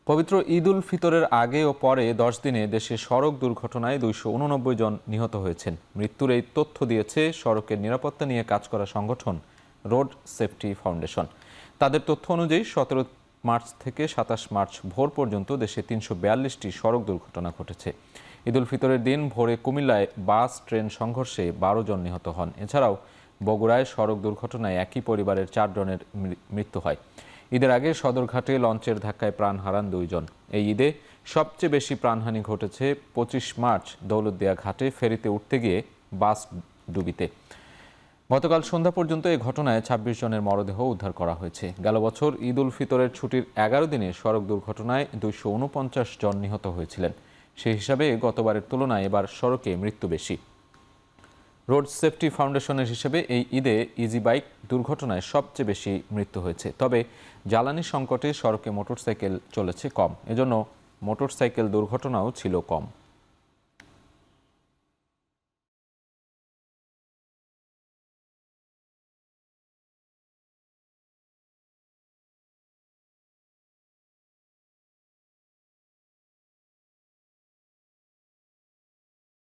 পবিত্র ঈদ উল ফিতরের আগে ও পরে 10 দিনে দেশে সড়ক দুর্ঘটনায় 289 জন নিহত হয়েছেন। মৃত্যুর এই তথ্য দিয়েছে সড়কের নিরাপত্তা নিয়ে কাজ করা সংগঠন রোড সেফটি ফাউন্ডেশন। তাদের তথ্য অনুযায়ী 17 মার্চ থেকে 27 মার্চ ভোর পর্যন্ত দেশে 342টি সড়ক দুর্ঘটনা ঘটেছে। ঈদ উল ফিতরের দিন ভোরে কুমিল্লায় বাস ট্রেন সংঘর্ষে 12 জন নিহত হন। এছাড়াও বগুড়ায় সড়ক দুর্ঘটনায় একই পরিবারের 4 জনের মৃত্যু হয়। ঈদের আগে সদরঘাটে লঞ্চের ধাক্কায় প্রাণ হারান 2 জন। এই ঈদে সবচেয়ে বেশি প্রাণহানি ঘটেছে 25 মার্চ দৌলতদিয়া ঘাটে ফেরিতে উঠতে গিয়ে বাস ডুবিতে। গতকাল সন্ধ্যা পর্যন্ত এই ঘটনায় 26 জনের মরদেহ উদ্ধার করা হয়েছে। গেল বছর ঈদ উল ফিতরের ছুটির 11 দিনে সড়ক দুর্ঘটনায় 249 জন নিহত হয়েছিলেন। সেই হিসাবে গতবারের তুলনায় এবার সড়কে মৃত্যু বেশি। রোড সেফটি ফাউন্ডেশনের হিসেবে এই ঈদে ইজি বাইক দুর্ঘটনায় সবচেয়ে বেশি মৃত্যু হয়েছে। তবে জ্বালানি সংকটে সড়কে মোটরসাইকেল চলেছে কম, এজন্য মোটরসাইকেল দুর্ঘটনাও ছিল কম।